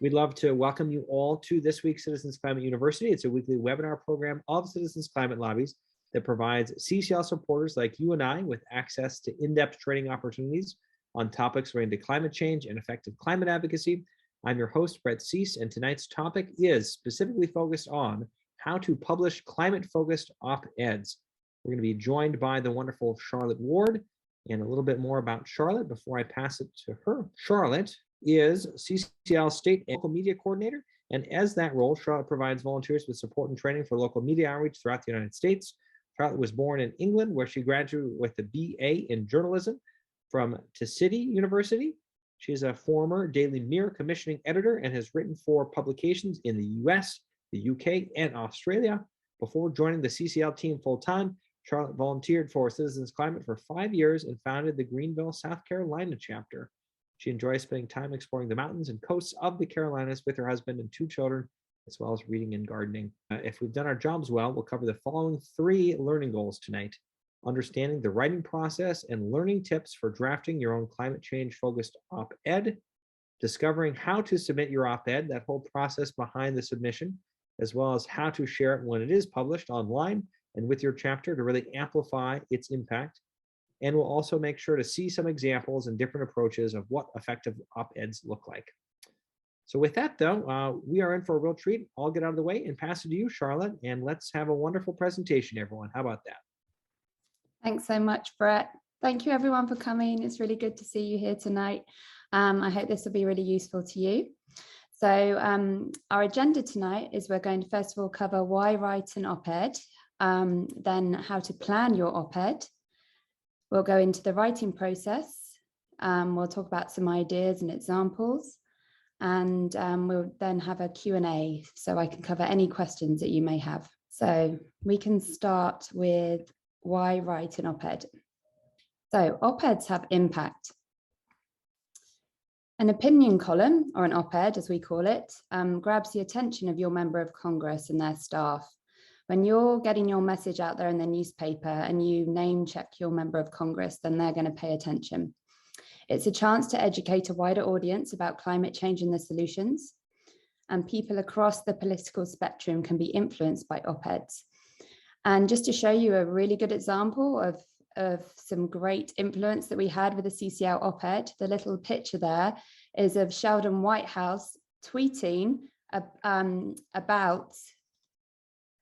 We'd love to welcome you all to this week's Citizens Climate University. It's a weekly webinar program of Citizens Climate Lobbies that provides CCL supporters like you and I with access to in-depth training opportunities on topics related to climate change and effective climate advocacy. I'm your host, Brett Cease, and tonight's topic is specifically focused on how to publish climate-focused op-eds. We're going to be joined by the wonderful Charlotte Ward, and a little bit more about Charlotte before I pass it to her. Charlotte is CCL State and Local Media Coordinator, and as that role, Charlotte provides volunteers with support and training for local media outreach throughout the United States. Charlotte was born in England, where she graduated with a BA in journalism from City University. She is a former Daily Mirror commissioning editor and has written for publications in the US, the UK, and Australia. Before joining the CCL team full-time, Charlotte volunteered for Citizens Climate for 5 years and founded the Greenville, South Carolina chapter. She enjoys spending time exploring the mountains and coasts of the Carolinas with her husband and 2 children, as well as reading and gardening. If we've done our jobs well, we'll cover the following 3 learning goals tonight: understanding the writing process and learning tips for drafting your own climate change focused op-ed, discovering how to submit your op-ed, that whole process behind the submission, as well as how to share it when it is published online and with your chapter to really amplify its impact. And we'll also make sure to see some examples and different approaches of what effective op-eds look like. So with that, though, we are in for a real treat. I'll get out of the way and pass it to you, Charlotte, and let's have a wonderful presentation, everyone. How about that? Thanks so much, Brett. Thank you, everyone, for coming. It's really good to see you here tonight. I hope this will be really useful to you. So our agenda tonight is we're going to first of all cover why write an op-ed, then how to plan your op-ed. We'll go into the writing process. We'll talk about some ideas and examples, and we'll then have a Q&A so I can cover any questions that you may have. So we can start with why write an op-ed. So op-eds have impact. An opinion column, or an op-ed as we call it, grabs the attention of your member of Congress and their staff. When you're getting your message out there in the newspaper and you name check your member of Congress, then they're going to pay attention. It's a chance to educate a wider audience about climate change and the solutions. And people across the political spectrum can be influenced by op-eds. And just to show you a really good example of some great influence that we had with the CCL op-ed, the little picture there is of Sheldon Whitehouse tweeting about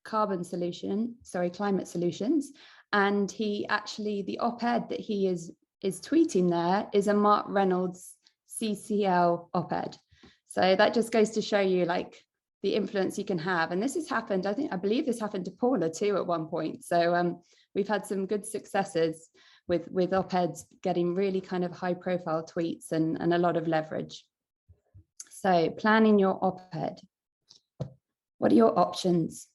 climate solutions. And he actually, the op-ed that he is tweeting there is a Mark Reynolds CCL op-ed. So that just goes to show you like the influence you can have. And this has happened, I believe this happened to Paula too at one point. So we've had some good successes with op-eds getting really kind of high profile tweets and a lot of leverage. So planning your op-ed. What are your options?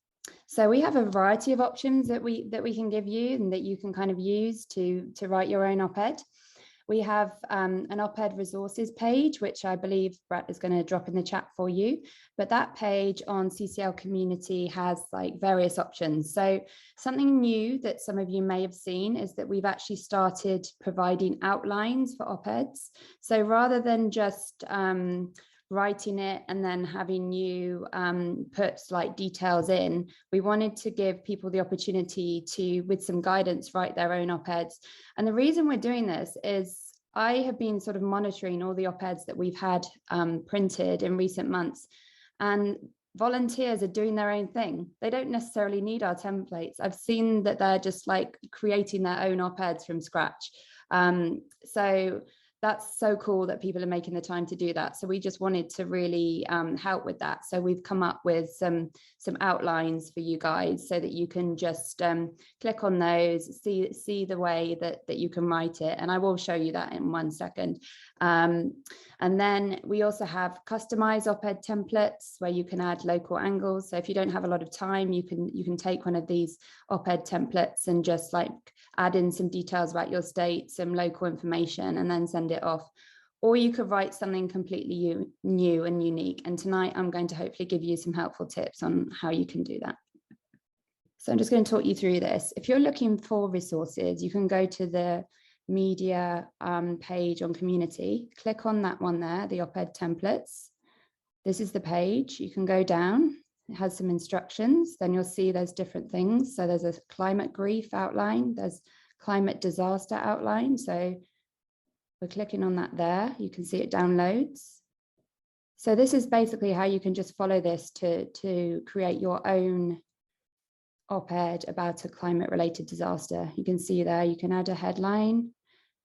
So we have a variety of options that we can give you and that you can kind of use to write your own op-ed. We have an op-ed resources page, which I believe Brett is going to drop in the chat for you. But that page on CCL community has like various options. So something new that some of you may have seen is that we've actually started providing outlines for op-eds. So rather than just writing it and then having you put like details in, we wanted to give people the opportunity to, with some guidance, write their own op-eds. And the reason we're doing this is I have been sort of monitoring all the op-eds that we've had printed in recent months, and volunteers are doing their own thing. They don't necessarily need our templates. I've seen that they're just like creating their own op-eds from scratch. So that's so cool that people are making the time to do that. So we just wanted to really help with that. So we've come up with some outlines for you guys so that you can just click on those, see the way that you can write it. And I will show you that in 1 second. And then we also have customized op-ed templates where you can add local angles. So if you don't have a lot of time, you can take one of these op-ed templates and just like add in some details about your state, some local information, and then send it off. Or you could write something completely new and unique. And tonight I'm going to hopefully give you some helpful tips on how you can do that. So I'm just going to talk you through this. If you're looking for resources, you can go to the media page on community, click on that one there, the op-ed templates, This is the page. You can go down. It has some instructions. Then you'll see there's different things. So there's a climate grief outline. There's climate disaster outline. So we're clicking on that there. You can see it downloads. So this is basically how you can just follow this to create your own op-ed about a climate related disaster. You can see there, you can add a headline,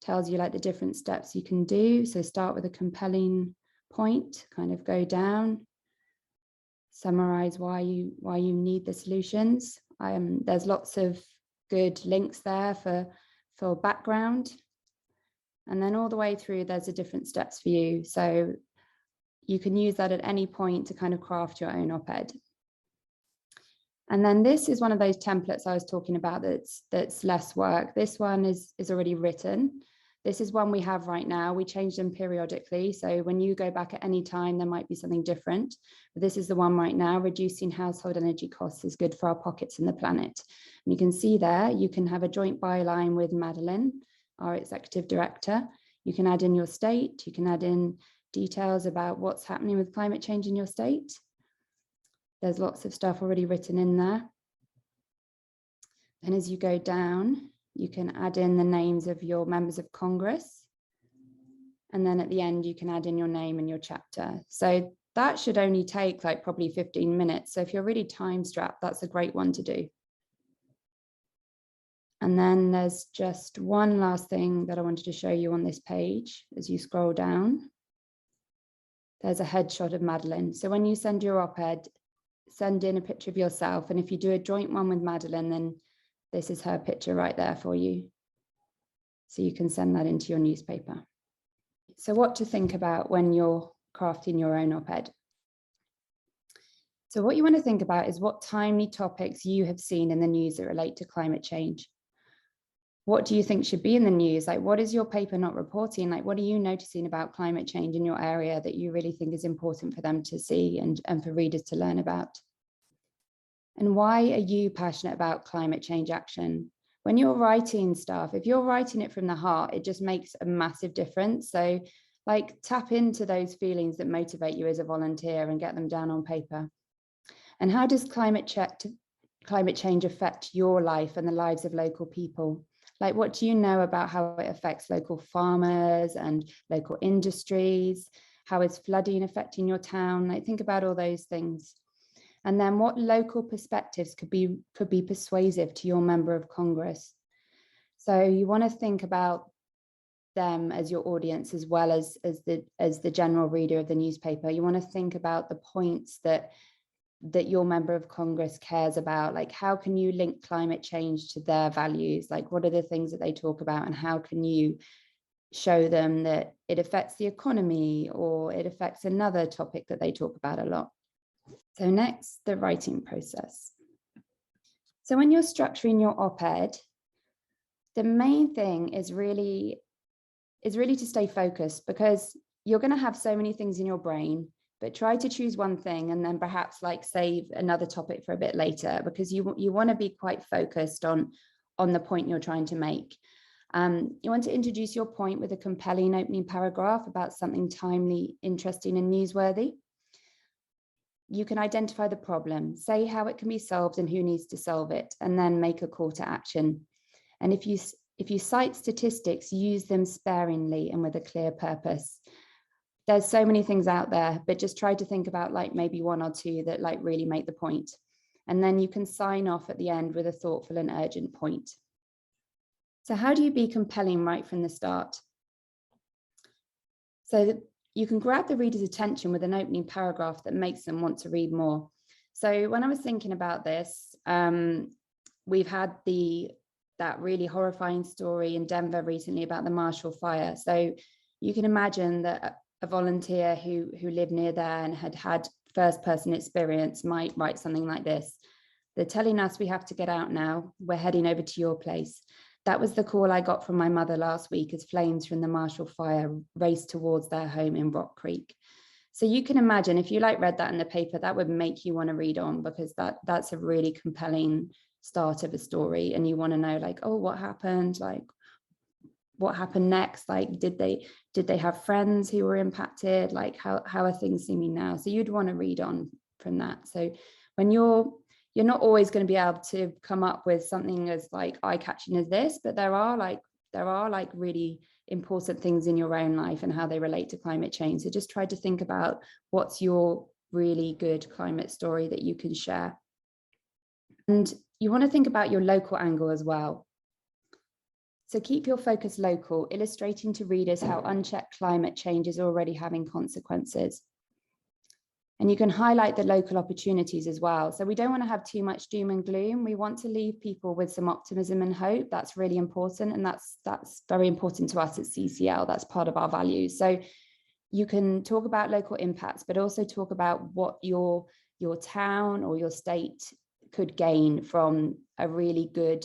tells you like the different steps you can do. So start with a compelling point, kind of go down, summarize why you need the solutions. There's lots of good links there for background. And then all the way through, there's the different steps for you. So you can use that at any point to kind of craft your own op-ed. And then this is one of those templates I was talking about that's less work. This one is already written. This is one we have right now. We change them periodically. So when you go back at any time, there might be something different. But this is the one right now. Reducing household energy costs is good for our pockets and the planet. And you can see there, you can have a joint byline with Madeline, our executive director. You can add in your state. You can add in details about what's happening with climate change in your state. There's lots of stuff already written in there. And as you go down, you can add in the names of your members of Congress. And then at the end, you can add in your name and your chapter. So that should only take like probably 15 minutes. So if you're really time strapped, that's a great one to do. And then there's just one last thing that I wanted to show you on this page. As you scroll down, there's a headshot of Madeline. So when you send your op-ed, send in a picture of yourself. And if you do a joint one with Madeline, then this is her picture right there for you. So you can send that into your newspaper. So what to think about when you're crafting your own op-ed. So what you want to think about is what timely topics you have seen in the news that relate to climate change. What do you think should be in the news? Like, what is your paper not reporting? Like, what are you noticing about climate change in your area that you really think is important for them to see and for readers to learn about? And why are you passionate about climate change action? When you're writing stuff, if you're writing it from the heart, it just makes a massive difference. So like tap into those feelings that motivate you as a volunteer and get them down on paper. And how does climate change affect your life and the lives of local people? Like, what do you know about how it affects local farmers and local industries? How is flooding affecting your town? Like, think about all those things. And then what local perspectives could be persuasive to your member of Congress? So you want to think about them as your audience as well as the general reader of the newspaper. You want to think about the points that your member of Congress cares about. Like, how can you link climate change to their values? Like, what are the things that they talk about, and how can you show them that it affects the economy or it affects another topic that they talk about a lot? So next, the writing process. So when you're structuring your op-ed, the main thing is really to stay focused, because you're going to have so many things in your brain, but try to choose one thing and then perhaps like save another topic for a bit later, because you want to be quite focused on the point you're trying to make. You want to introduce your point with a compelling opening paragraph about something timely, interesting, and newsworthy. You can identify the problem, say how it can be solved and who needs to solve it, and then make a call to action. And if you cite statistics, use them sparingly and with a clear purpose. There's so many things out there, but just try to think about like maybe one or two that like really make the point. And then you can sign off at the end with a thoughtful and urgent point. So how do you be compelling right from the start? So that you can grab the reader's attention with an opening paragraph that makes them want to read more. So when I was thinking about this, we've had that really horrifying story in Denver recently about the Marshall Fire. So you can imagine that a volunteer who lived near there and had first-person experience might write something like this. They're telling us we have to get out now. We're heading over to your place. That was the call I got from my mother last week as flames from the Marshall Fire raced towards their home in Rock Creek. So you can imagine if you like read that in the paper, that would make you want to read on, because that's a really compelling start of a story. And you want to know like, oh, what happened? Like, what happened next? Like, did they have friends who were impacted? Like, how are things seeming now? So you'd want to read on from that. So when you're not always going to be able to come up with something as like eye-catching as this, but there are like really important things in your own life and how they relate to climate change. So just try to think about what's your really good climate story that you can share. And you want to think about your local angle as well. So keep your focus local, illustrating to readers how unchecked climate change is already having consequences. And you can highlight the local opportunities as well. So we don't want to have too much doom and gloom. We want to leave people with some optimism and hope. That's really important. And that's very important to us at CCL. That's part of our values. So you can talk about local impacts, but also talk about what your town or your state could gain from a really good,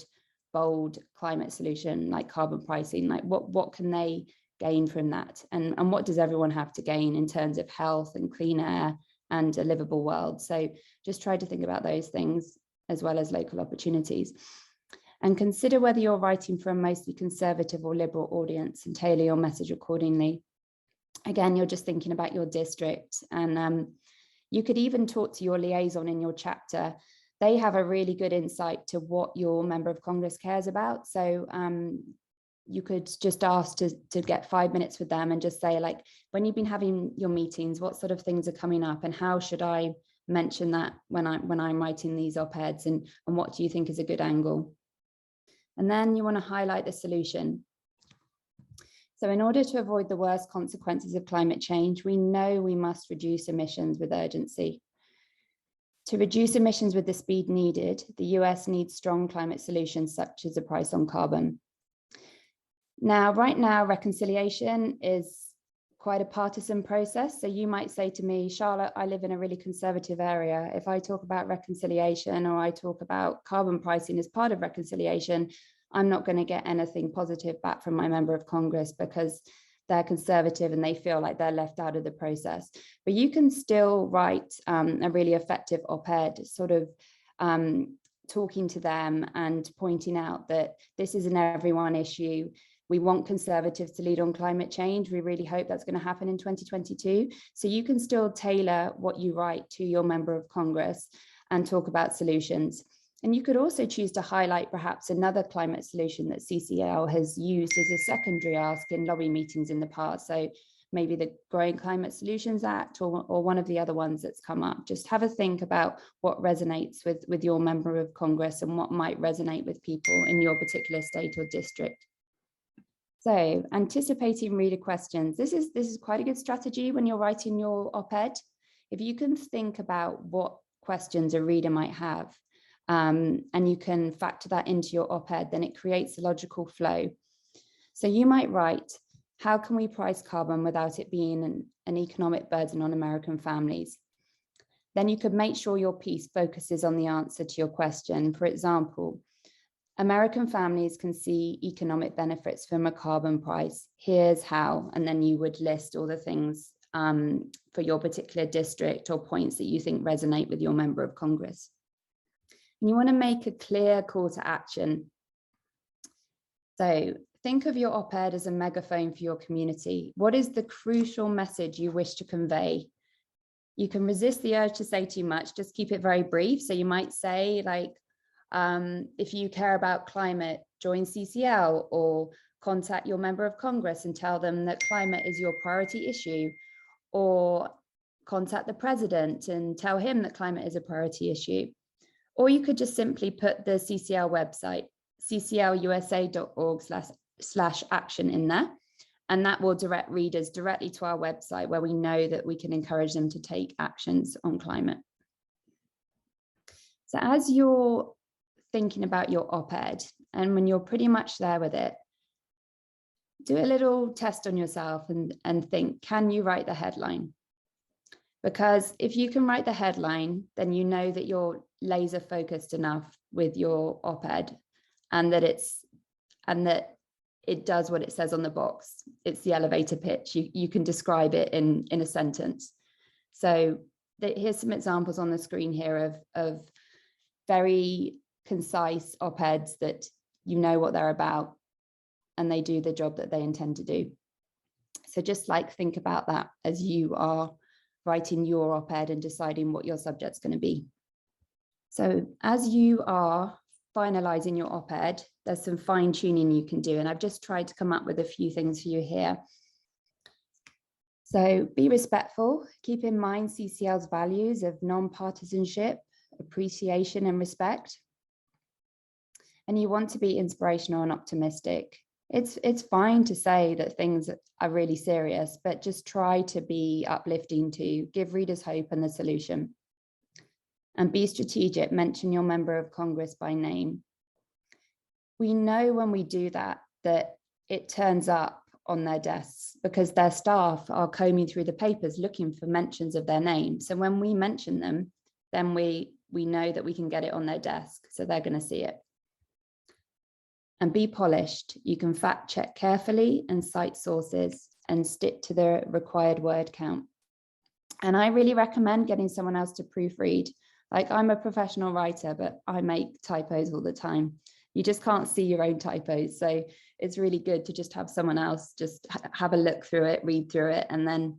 bold climate solution like carbon pricing. Like what can they gain from that? And what does everyone have to gain in terms of health and clean air and a livable world? So just try to think about those things as well as local opportunities. And consider whether you're writing for a mostly conservative or liberal audience and tailor your message accordingly. Again, you're just thinking about your district, and you could even talk to your liaison in your chapter. They have a really good insight to what your member of Congress cares about. So you could just ask to get 5 minutes with them and just say, like, when you've been having your meetings, what sort of things are coming up and how should I mention that when I'm writing these op-eds, and what do you think is a good angle? And then you want to highlight the solution. So in order to avoid the worst consequences of climate change, we know we must reduce emissions with urgency. To reduce emissions with the speed needed, the US needs strong climate solutions such as a price on carbon. Now, right now, reconciliation is quite a partisan process. So you might say to me, Charlotte, I live in a really conservative area. If I talk about reconciliation or I talk about carbon pricing as part of reconciliation, I'm not going to get anything positive back from my member of Congress because they're conservative and they feel like they're left out of the process. But you can still write a really effective op-ed, sort of talking to them and pointing out that this is an everyone issue. We want conservatives to lead on climate change. We really hope that's going to happen in 2022. So you can still tailor what you write to your member of Congress and talk about solutions. And you could also choose to highlight perhaps another climate solution that CCL has used as a secondary ask in lobby meetings in the past. So maybe the Growing Climate Solutions Act or one of the other ones that's come up. Just have a think about what resonates with your member of Congress and what might resonate with people in your particular state or district. So anticipating reader questions. This is quite a good strategy when you're writing your op-ed. If you can think about what questions a reader might have, and you can factor that into your op-ed, then it creates a logical flow. So you might write, how can we price carbon without it being an economic burden on American families? Then you could make sure your piece focuses on the answer to your question. For example, American families can see economic benefits from a carbon price. Here's how, and then you would list all the things for your particular district or points that you think resonate with your member of Congress. And you want to make a clear call to action. So think of your op-ed as a megaphone for your community. What is the crucial message you wish to convey? You can resist the urge to say too much, just keep it very brief. So you might say, like, if you care about climate, join CCL, or contact your member of Congress and tell them that climate is your priority issue, or contact the president and tell him that climate is a priority issue. Or you could just simply put the CCL website, cclusa.org/action in there, and that will direct readers directly to our website where we know that we can encourage them to take actions on climate. So as you're thinking about your op-ed, and when you're pretty much there with it, do a little test on yourself and think, can you write the headline? Because if you can write the headline, then you know that you're laser focused enough with your op-ed and that it does what it says on the box. It's the elevator pitch. You can describe it in a sentence. So here's some examples on the screen here of very concise op-eds that you know what they're about. and they do the job that they intend to do. So just like think about that as you are writing your op-ed and deciding what your subject's going to be. So as you are finalizing your op-ed, there's some fine tuning you can do. And I've just tried to come up with a few things for you here. So be respectful, keep in mind CCL's values of non-partisanship, appreciation and respect. And you want to be inspirational and optimistic. It's fine to say that things are really serious, but just try to be uplifting to give readers hope and the solution. And be strategic, mention your member of Congress by name. We know when we do that, that it turns up on their desks because their staff are combing through the papers looking for mentions of their name. So when we mention them, then we know that we can get it on their desk, so they're going to see it. And be polished. You can fact check carefully and cite sources and stick to the required word count. And I really recommend getting someone else to proofread. Like, I'm a professional writer, but I make typos all the time. You just can't see your own typos. So it's really good to just have someone else just have a look through it, read through it, and then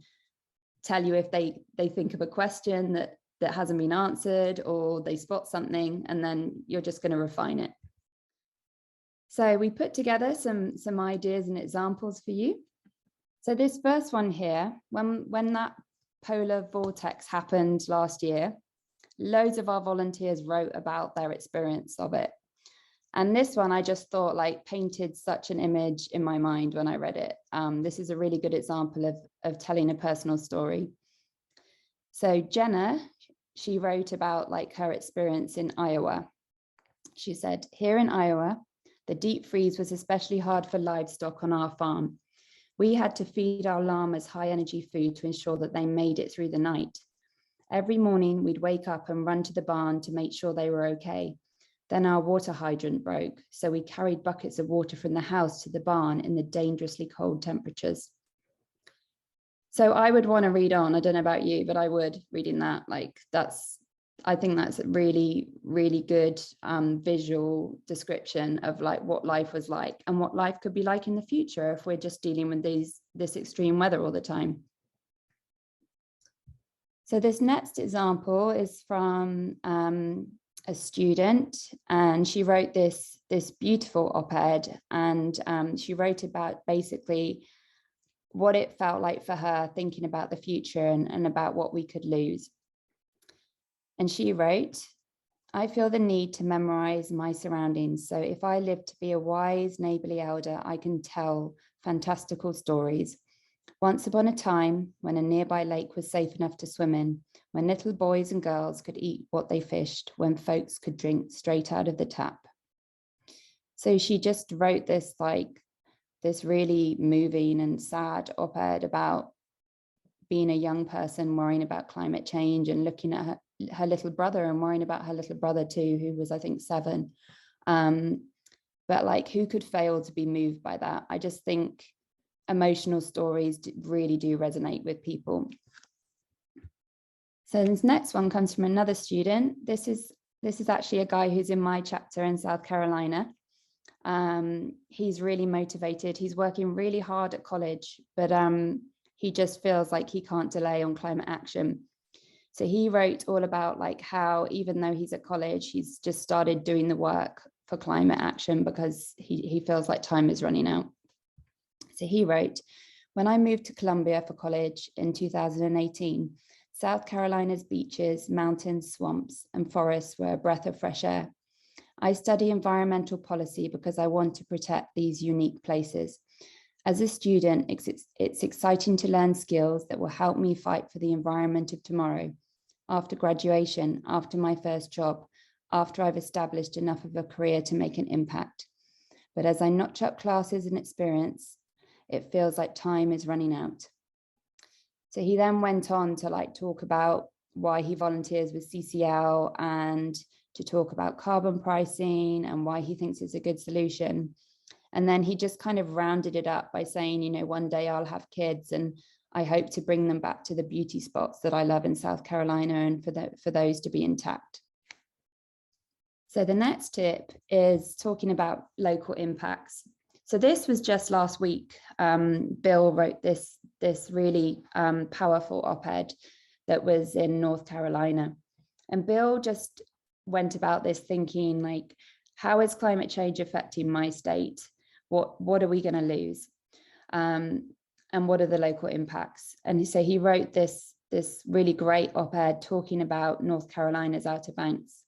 tell you if they think of a question that hasn't been answered or they spot something, and then you're just going to refine it. So we put together some ideas and examples for you. So this first one here, when that polar vortex happened last year, loads of our volunteers wrote about their experience of it. And this one, I just thought like painted such an image in my mind when I read it. This is a really good example of telling a personal story. So Jenna, she wrote about like her experience in Iowa. She said, here in Iowa, the deep freeze was especially hard for livestock on our farm. We had to feed our llamas high energy food to ensure that they made it through the night. Every morning we'd wake up and run to the barn to make sure they were okay. Then our water hydrant broke, so we carried buckets of water from the house to the barn in the dangerously cold temperatures. So I would want to read on. I don't know about you, but I would, reading that. Like, I think that's a really, really good visual description of like what life was like and what life could be like in the future if we're just dealing with this extreme weather all the time. So this next example is from a student, and she wrote this beautiful op-ed, and she wrote about basically what it felt like for her thinking about the future and about what we could lose. And she wrote, I feel the need to memorize my surroundings. So if I live to be a wise neighborly elder, I can tell fantastical stories. Once upon a time, when a nearby lake was safe enough to swim in, when little boys and girls could eat what they fished, when folks could drink straight out of the tap. So she just wrote this really moving and sad op-ed about being a young person worrying about climate change and looking at her little brother and worrying about her little brother too, who was, I think, 7. But like, who could fail to be moved by that? I just think emotional stories really do resonate with people. So this next one comes from another student. This is actually a guy who's in my chapter in South Carolina. He's really motivated. He's working really hard at college, but he just feels like he can't delay on climate action. So he wrote all about like how, even though he's at college, he's just started doing the work for climate action because he feels like time is running out. So he wrote, when I moved to Columbia for college in 2018, South Carolina's beaches, mountains, swamps, and forests were a breath of fresh air. I study environmental policy because I want to protect these unique places. As a student, it's exciting to learn skills that will help me fight for the environment of tomorrow. After graduation, after my first job, after I've established enough of a career to make an impact. But as I notch up classes and experience, it feels like time is running out. So he then went on to like talk about why he volunteers with CCL and to talk about carbon pricing and why he thinks it's a good solution. And then he just kind of rounded it up by saying, you know, one day I'll have kids and I hope to bring them back to the beauty spots that I love in South Carolina and for those to be intact. So the next tip is talking about local impacts. So this was just last week. Bill wrote this really powerful op-ed that was in North Carolina. And Bill just went about this thinking like, how is climate change affecting my state? What are we going to lose? And what are the local impacts? And so he wrote this really great op-ed talking about North Carolina's Outer Banks.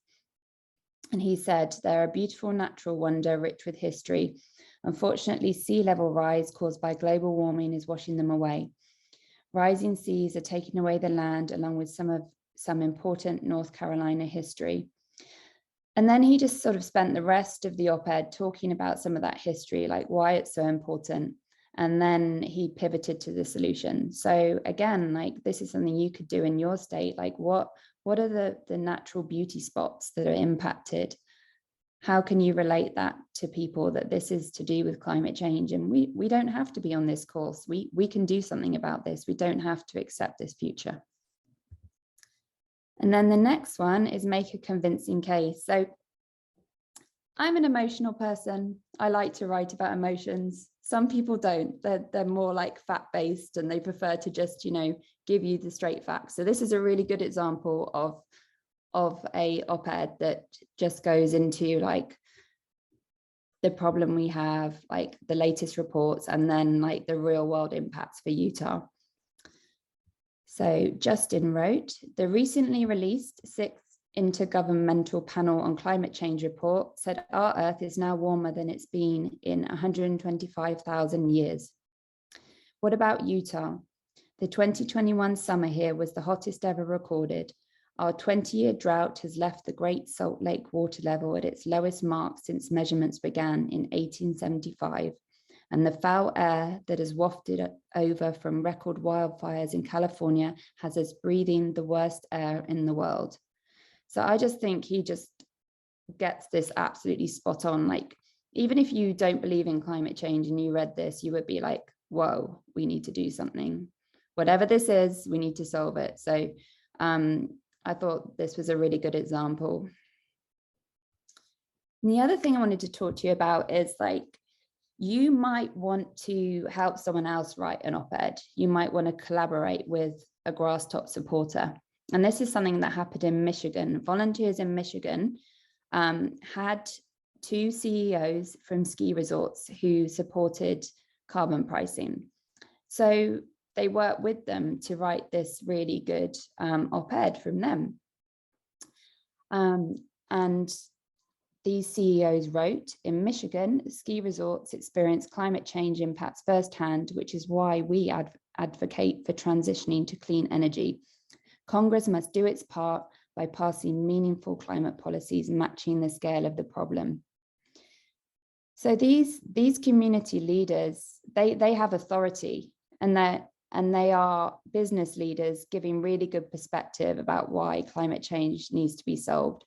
And he said, they're a beautiful natural wonder rich with history. Unfortunately, sea level rise caused by global warming is washing them away. Rising seas are taking away the land along with some important North Carolina history. And then he just sort of spent the rest of the op-ed talking about some of that history, like why it's so important. And then he pivoted to the solution. So again, like this is something you could do in your state. Like what are the natural beauty spots that are impacted? How can you relate that to people that this is to do with climate change? And we don't have to be on this course. We can do something about this. We don't have to accept this future. And then the next one is make a convincing case. So I'm an emotional person. I like to write about emotions. Some people don't. They're more like fact-based and they prefer to just, give you the straight facts. So this is a really good example of a op-ed that just goes into like the problem we have, like the latest reports, and then like the real world impacts for Utah. So Justin wrote, the recently released 6th Intergovernmental Panel on Climate Change report said our Earth is now warmer than it's been in 125,000 years. What about Utah? The 2021 summer here was the hottest ever recorded. Our 20-year drought has left the Great Salt Lake water level at its lowest mark since measurements began in 1875. And the foul air that has wafted over from record wildfires in California has us breathing the worst air in the world. So I just think he just gets this absolutely spot on. Like, even if you don't believe in climate change and you read this, you would be like, whoa, we need to do something. Whatever this is, we need to solve it. So I thought this was a really good example. And the other thing I wanted to talk to you about is like, you might want to help someone else write an op-ed. You might want to collaborate with a grass top supporter. And this is something that happened in Michigan. Volunteers in Michigan had 2 CEOs from ski resorts who supported carbon pricing. So they worked with them to write this really good op-ed from them. And these CEOs wrote, in Michigan, ski resorts experience climate change impacts firsthand, which is why we advocate for transitioning to clean energy. Congress must do its part by passing meaningful climate policies matching the scale of the problem. So these community leaders, they have authority, and they are business leaders giving really good perspective about why climate change needs to be solved.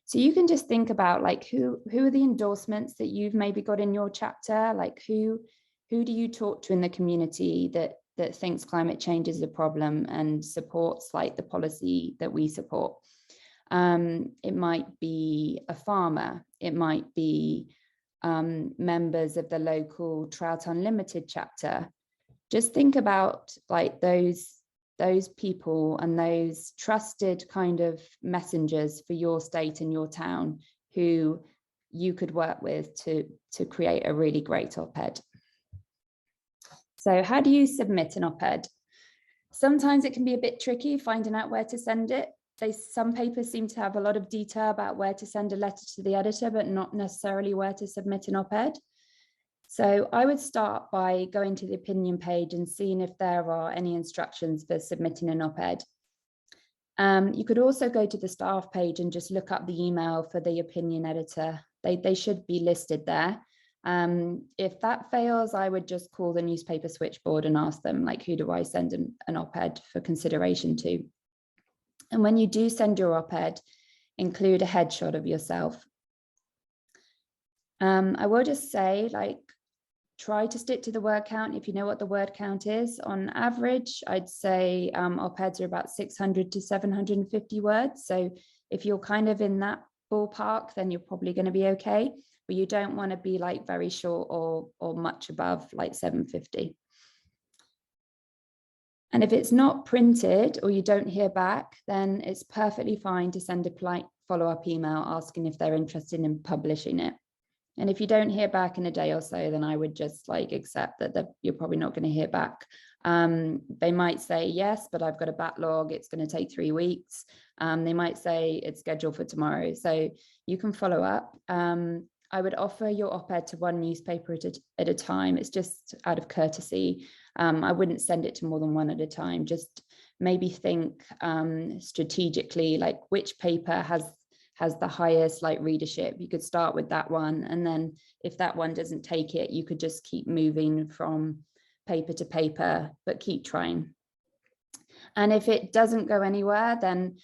So you can just think about like who are the endorsements that you've maybe got in your chapter, like who do you talk to in the community that thinks climate change is a problem and supports like the policy that we support. It might be a farmer, it might be members of the local Trout Unlimited chapter. Just think about like those people and those trusted kind of messengers for your state and your town who you could work with to create a really great op-ed. So how do you submit an op-ed? Sometimes it can be a bit tricky finding out where to send it. Some papers seem to have a lot of detail about where to send a letter to the editor, but not necessarily where to submit an op-ed. So I would start by going to the opinion page and seeing if there are any instructions for submitting an op-ed. You could also go to the staff page and just look up the email for the opinion editor. They should be listed there. If that fails, I would just call the newspaper switchboard and ask them, like, who do I send an op-ed for consideration to? And when you do send your op-ed, include a headshot of yourself. I will just say, like, try to stick to the word count if you know what the word count is. On average, I'd say op-eds are about 600 to 750 words. So if you're kind of in that ballpark, then you're probably going to be okay. but you don't want to be like very short or much above like 750. And if it's not printed or you don't hear back, then it's perfectly fine to send a polite follow-up email asking if they're interested in publishing it. And if you don't hear back in a day or so, then I would just like accept that you're probably not going to hear back. They might say, yes, but I've got a backlog. It's going to take 3 weeks. They might say it's scheduled for tomorrow. So you can follow up. I would offer your op-ed to one newspaper at a time. It's just out of courtesy. I wouldn't send it to more than one at a time. Just maybe think strategically, like which paper has the highest like readership. You could start with that one. And then if that one doesn't take it, you could just keep moving from paper to paper, but keep trying. And if it doesn't go anywhere, then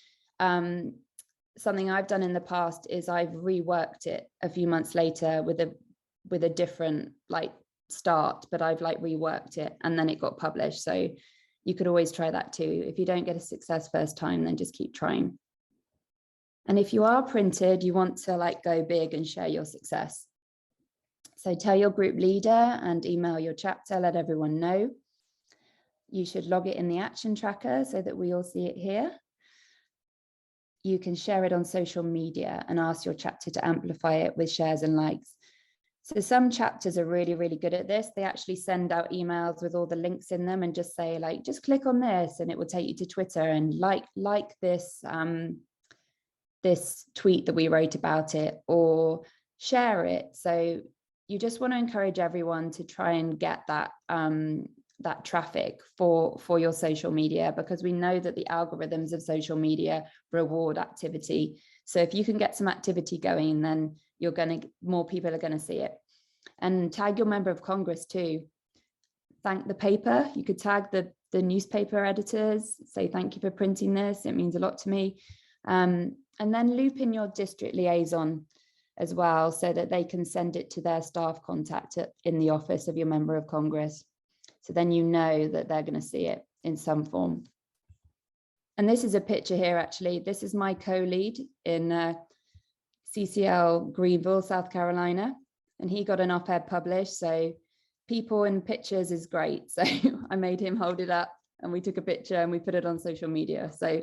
something I've done in the past is I've reworked it a few months later with a different like start, but I've like reworked it and then it got published. So you could always try that too. If you don't get a success first time, then just keep trying. And if you are printed, you want to like go big and share your success. So tell your group leader and email your chapter, let everyone know. You should log it in the action tracker so that we all see it here. You can share it on social media and ask your chapter to amplify it with shares and likes. So some chapters are really, really good at this. They actually send out emails with all the links in them and just say like, just click on this and it will take you to Twitter and like this, this tweet that we wrote about it, or share it. So you just want to encourage everyone to try and get that that traffic for your social media, because we know that the algorithms of social media reward activity. So if you can get some activity going, then more people are going to see it. And tag your member of Congress too. Thank the paper. You could tag the newspaper editors, say thank you for printing this. It means a lot to me. And then loop in your district liaison as well, so that they can send it to their staff contact in the office of your member of Congress. So then you know that they're going to see it in some form. And this is a picture here, actually. This is my co-lead in CCL Greenville, South Carolina. And he got an op-ed published. So people in pictures is great. So I made him hold it up and we took a picture and we put it on social media. So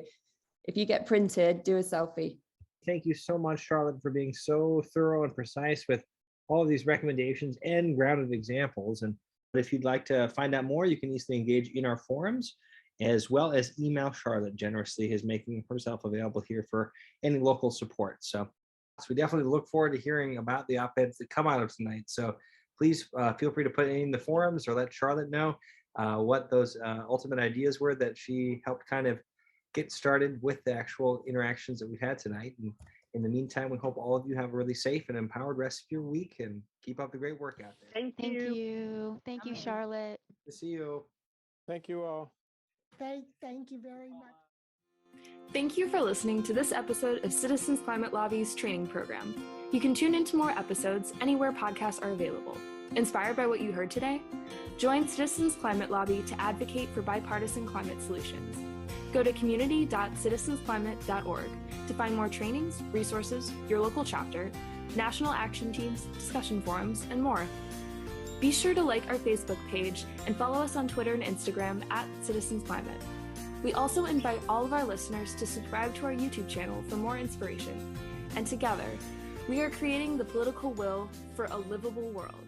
if you get printed, do a selfie. Thank you so much, Charlotte, for being so thorough and precise with all of these recommendations and grounded examples. And if you'd like to find out more, you can easily engage in our forums, as well as email Charlotte generously, is making herself available here for any local support. So we definitely look forward to hearing about the op-eds that come out of tonight. So please feel free to put it in the forums or let Charlotte know what those ultimate ideas were that she helped kind of get started with the actual interactions that we've had tonight. And in the meantime, we hope all of you have a really safe and empowered rest of your week and keep up the great work out there. Thank you. Thank you, Charlotte. Good to see you. Thank you all. Thank you very much. Thank you for listening to this episode of Citizens Climate Lobby's training program. You can tune into more episodes anywhere podcasts are available. Inspired by what you heard today? Join Citizens Climate Lobby to advocate for bipartisan climate solutions. Go to community.citizensclimate.org to find more trainings, resources, your local chapter, national action teams, discussion forums, and more. Be sure to like our Facebook page and follow us on Twitter and Instagram @CitizensClimate. We also invite all of our listeners to subscribe to our YouTube channel for more inspiration. And together, we are creating the political will for a livable world.